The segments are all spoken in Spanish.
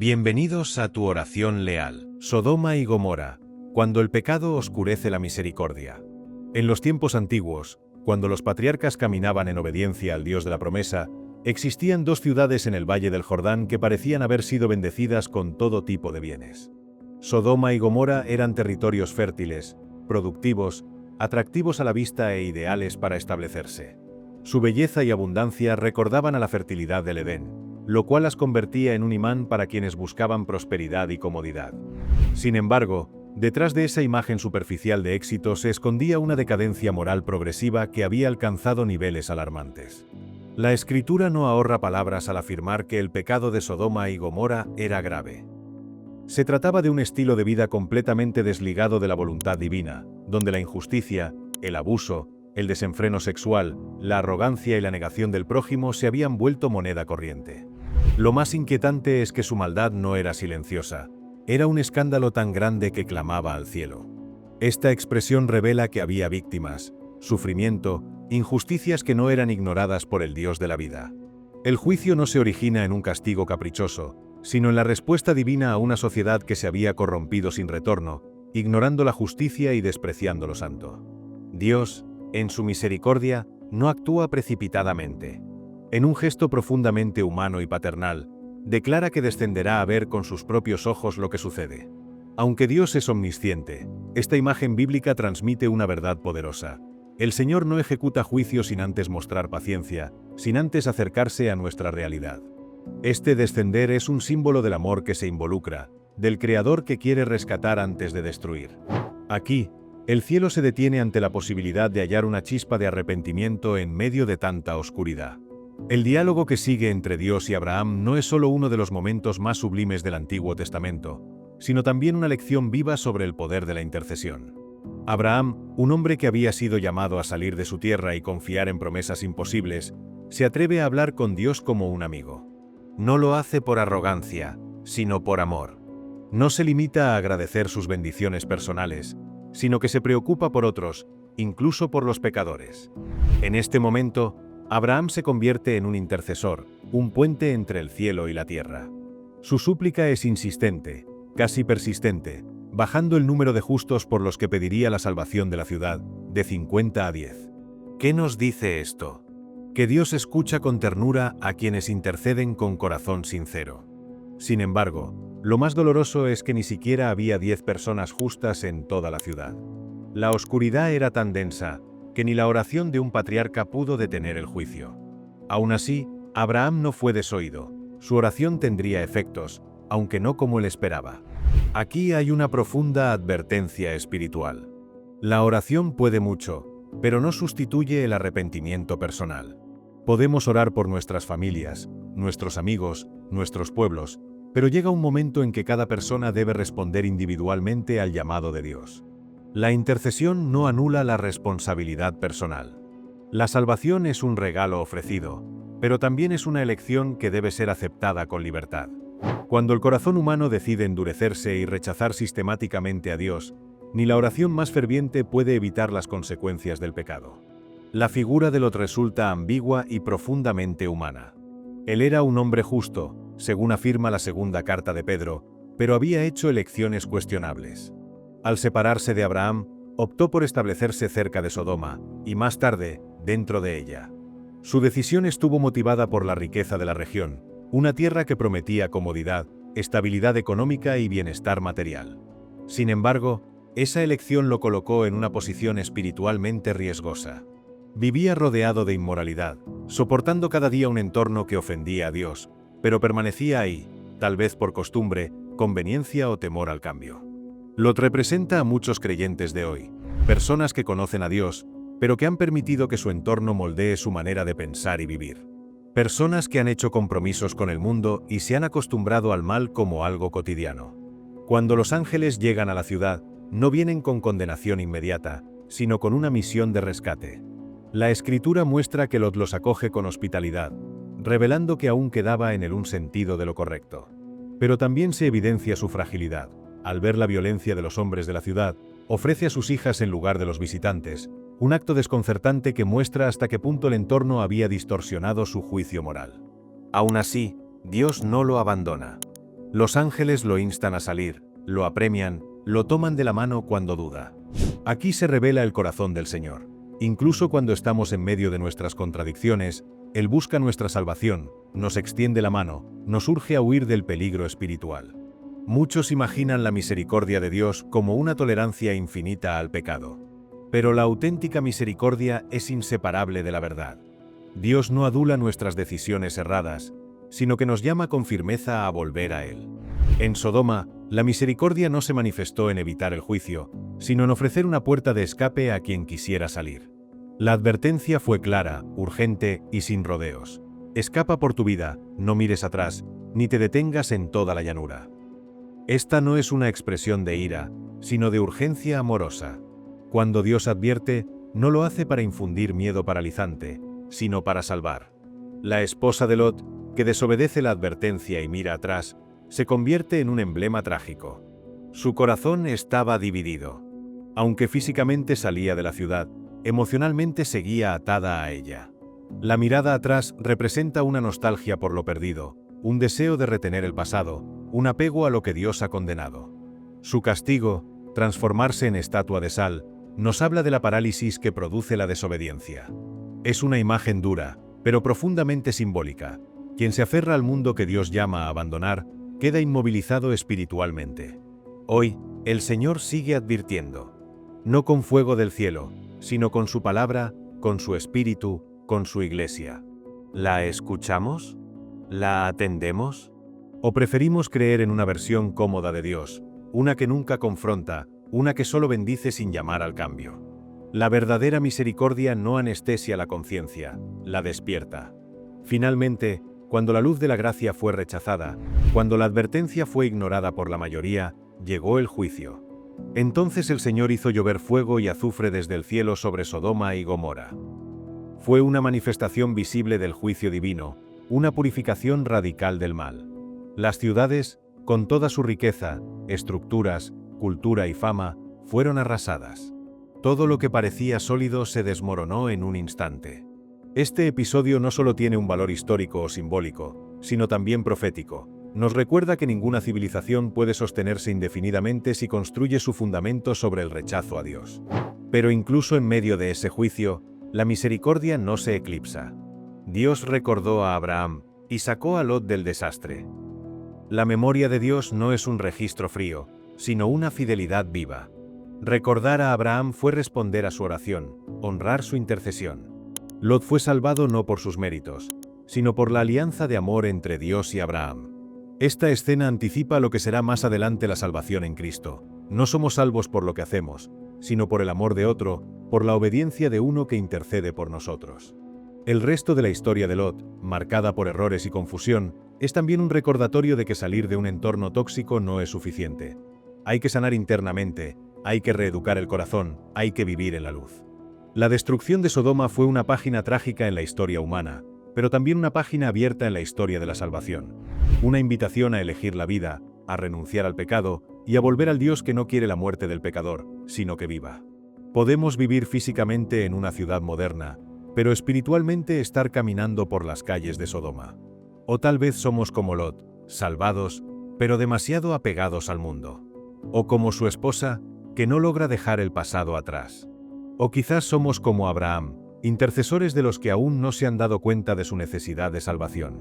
Bienvenidos a tu oración leal. Sodoma y Gomorra, cuando el pecado oscurece la misericordia. En los tiempos antiguos, cuando los patriarcas caminaban en obediencia al Dios de la promesa, existían dos ciudades en el valle del Jordán que parecían haber sido bendecidas con todo tipo de bienes. Sodoma y Gomorra eran territorios fértiles, productivos, atractivos a la vista e ideales para establecerse. Su belleza y abundancia recordaban a la fertilidad del Edén, lo cual las convertía en un imán para quienes buscaban prosperidad y comodidad. Sin embargo, detrás de esa imagen superficial de éxito se escondía una decadencia moral progresiva que había alcanzado niveles alarmantes. La Escritura no ahorra palabras al afirmar que el pecado de Sodoma y Gomorra era grave. Se trataba de un estilo de vida completamente desligado de la voluntad divina, donde la injusticia, el abuso, el desenfreno sexual, la arrogancia y la negación del prójimo se habían vuelto moneda corriente. Lo más inquietante es que su maldad no era silenciosa, era un escándalo tan grande que clamaba al cielo. Esta expresión revela que había víctimas, sufrimiento, injusticias que no eran ignoradas por el Dios de la vida. El juicio no se origina en un castigo caprichoso, sino en la respuesta divina a una sociedad que se había corrompido sin retorno, ignorando la justicia y despreciando lo santo. Dios, en su misericordia, no actúa precipitadamente. En un gesto profundamente humano y paternal, declara que descenderá a ver con sus propios ojos lo que sucede. Aunque Dios es omnisciente, esta imagen bíblica transmite una verdad poderosa. El Señor no ejecuta juicio sin antes mostrar paciencia, sin antes acercarse a nuestra realidad. Este descender es un símbolo del amor que se involucra, del Creador que quiere rescatar antes de destruir. Aquí, el cielo se detiene ante la posibilidad de hallar una chispa de arrepentimiento en medio de tanta oscuridad. El diálogo que sigue entre Dios y Abraham no es solo uno de los momentos más sublimes del Antiguo Testamento, sino también una lección viva sobre el poder de la intercesión. Abraham, un hombre que había sido llamado a salir de su tierra y confiar en promesas imposibles, se atreve a hablar con Dios como un amigo. No lo hace por arrogancia, sino por amor. No se limita a agradecer sus bendiciones personales, sino que se preocupa por otros, incluso por los pecadores. En este momento, Abraham se convierte en un intercesor, un puente entre el cielo y la tierra. Su súplica es insistente, casi persistente, bajando el número de justos por los que pediría la salvación de la ciudad, de 50 a 10. ¿Qué nos dice esto? Que Dios escucha con ternura a quienes interceden con corazón sincero. Sin embargo, lo más doloroso es que ni siquiera había 10 personas justas en toda la ciudad. La oscuridad era tan densa que ni la oración de un patriarca pudo detener el juicio. Aún así, Abraham no fue desoído. Su oración tendría efectos, aunque no como él esperaba. Aquí hay una profunda advertencia espiritual. La oración puede mucho, pero no sustituye el arrepentimiento personal. Podemos orar por nuestras familias, nuestros amigos, nuestros pueblos, pero llega un momento en que cada persona debe responder individualmente al llamado de Dios. La intercesión no anula la responsabilidad personal. La salvación es un regalo ofrecido, pero también es una elección que debe ser aceptada con libertad. Cuando el corazón humano decide endurecerse y rechazar sistemáticamente a Dios, ni la oración más ferviente puede evitar las consecuencias del pecado. La figura de Lot resulta ambigua y profundamente humana. Él era un hombre justo, según afirma la segunda carta de Pedro, pero había hecho elecciones cuestionables. Al separarse de Abraham, optó por establecerse cerca de Sodoma, y más tarde, dentro de ella. Su decisión estuvo motivada por la riqueza de la región, una tierra que prometía comodidad, estabilidad económica y bienestar material. Sin embargo, esa elección lo colocó en una posición espiritualmente riesgosa. Vivía rodeado de inmoralidad, soportando cada día un entorno que ofendía a Dios, pero permanecía ahí, tal vez por costumbre, conveniencia o temor al cambio. Lot representa a muchos creyentes de hoy, personas que conocen a Dios, pero que han permitido que su entorno moldee su manera de pensar y vivir. Personas que han hecho compromisos con el mundo y se han acostumbrado al mal como algo cotidiano. Cuando los ángeles llegan a la ciudad, no vienen con condenación inmediata, sino con una misión de rescate. La Escritura muestra que Lot los acoge con hospitalidad, revelando que aún quedaba en él un sentido de lo correcto. Pero también se evidencia su fragilidad. Al ver la violencia de los hombres de la ciudad, ofrece a sus hijas en lugar de los visitantes, un acto desconcertante que muestra hasta qué punto el entorno había distorsionado su juicio moral. Aún así, Dios no lo abandona. Los ángeles lo instan a salir, lo apremian, lo toman de la mano cuando duda. Aquí se revela el corazón del Señor. Incluso cuando estamos en medio de nuestras contradicciones, Él busca nuestra salvación, nos extiende la mano, nos urge a huir del peligro espiritual. Muchos imaginan la misericordia de Dios como una tolerancia infinita al pecado. Pero la auténtica misericordia es inseparable de la verdad. Dios no adula nuestras decisiones erradas, sino que nos llama con firmeza a volver a Él. En Sodoma, la misericordia no se manifestó en evitar el juicio, sino en ofrecer una puerta de escape a quien quisiera salir. La advertencia fue clara, urgente y sin rodeos. Escapa por tu vida, no mires atrás, ni te detengas en toda la llanura. Esta no es una expresión de ira, sino de urgencia amorosa. Cuando Dios advierte, no lo hace para infundir miedo paralizante, sino para salvar. La esposa de Lot, que desobedece la advertencia y mira atrás, se convierte en un emblema trágico. Su corazón estaba dividido. Aunque físicamente salía de la ciudad, emocionalmente seguía atada a ella. La mirada atrás representa una nostalgia por lo perdido, un deseo de retener el pasado, un apego a lo que Dios ha condenado. Su castigo, transformarse en estatua de sal, nos habla de la parálisis que produce la desobediencia. Es una imagen dura, pero profundamente simbólica. Quien se aferra al mundo que Dios llama a abandonar, queda inmovilizado espiritualmente. Hoy, el Señor sigue advirtiendo. No con fuego del cielo, sino con su palabra, con su espíritu, con su iglesia. ¿La escuchamos? ¿La atendemos? ¿O preferimos creer en una versión cómoda de Dios, una que nunca confronta, una que solo bendice sin llamar al cambio? La verdadera misericordia no anestesia la conciencia, la despierta. Finalmente, cuando la luz de la gracia fue rechazada, cuando la advertencia fue ignorada por la mayoría, llegó el juicio. Entonces el Señor hizo llover fuego y azufre desde el cielo sobre Sodoma y Gomorra. Fue una manifestación visible del juicio divino, una purificación radical del mal. Las ciudades, con toda su riqueza, estructuras, cultura y fama, fueron arrasadas. Todo lo que parecía sólido se desmoronó en un instante. Este episodio no solo tiene un valor histórico o simbólico, sino también profético. Nos recuerda que ninguna civilización puede sostenerse indefinidamente si construye su fundamento sobre el rechazo a Dios. Pero incluso en medio de ese juicio, la misericordia no se eclipsa. Dios recordó a Abraham y sacó a Lot del desastre. La memoria de Dios no es un registro frío, sino una fidelidad viva. Recordar a Abraham fue responder a su oración, honrar su intercesión. Lot fue salvado no por sus méritos, sino por la alianza de amor entre Dios y Abraham. Esta escena anticipa lo que será más adelante la salvación en Cristo. No somos salvos por lo que hacemos, sino por el amor de otro, por la obediencia de uno que intercede por nosotros. El resto de la historia de Lot, marcada por errores y confusión, es también un recordatorio de que salir de un entorno tóxico no es suficiente. Hay que sanar internamente, hay que reeducar el corazón, hay que vivir en la luz. La destrucción de Sodoma fue una página trágica en la historia humana, pero también una página abierta en la historia de la salvación. Una invitación a elegir la vida, a renunciar al pecado y a volver al Dios que no quiere la muerte del pecador, sino que viva. Podemos vivir físicamente en una ciudad moderna, pero espiritualmente estar caminando por las calles de Sodoma. O tal vez somos como Lot, salvados, pero demasiado apegados al mundo. O como su esposa, que no logra dejar el pasado atrás. O quizás somos como Abraham, intercesores de los que aún no se han dado cuenta de su necesidad de salvación.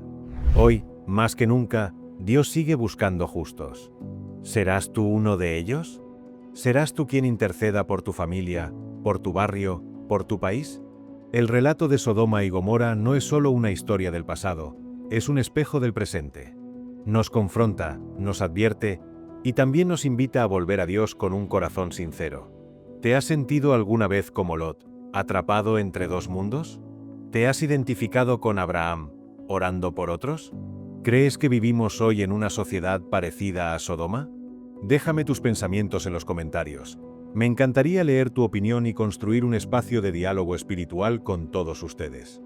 Hoy, más que nunca, Dios sigue buscando justos. ¿Serás tú uno de ellos? ¿Serás tú quien interceda por tu familia, por tu barrio, por tu país? El relato de Sodoma y Gomorra no es solo una historia del pasado, es un espejo del presente. Nos confronta, nos advierte y también nos invita a volver a Dios con un corazón sincero. ¿Te has sentido alguna vez como Lot, atrapado entre dos mundos? ¿Te has identificado con Abraham, orando por otros? ¿Crees que vivimos hoy en una sociedad parecida a Sodoma? Déjame tus pensamientos en los comentarios. Me encantaría leer tu opinión y construir un espacio de diálogo espiritual con todos ustedes.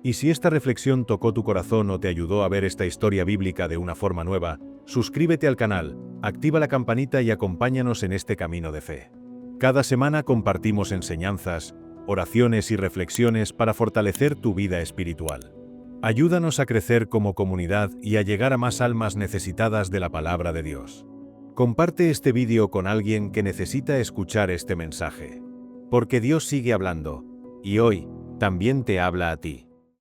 Y si esta reflexión tocó tu corazón o te ayudó a ver esta historia bíblica de una forma nueva, suscríbete al canal, activa la campanita y acompáñanos en este camino de fe. Cada semana compartimos enseñanzas, oraciones y reflexiones para fortalecer tu vida espiritual. Ayúdanos a crecer como comunidad y a llegar a más almas necesitadas de la palabra de Dios. Comparte este vídeo con alguien que necesita escuchar este mensaje. Porque Dios sigue hablando, y hoy también te habla a ti.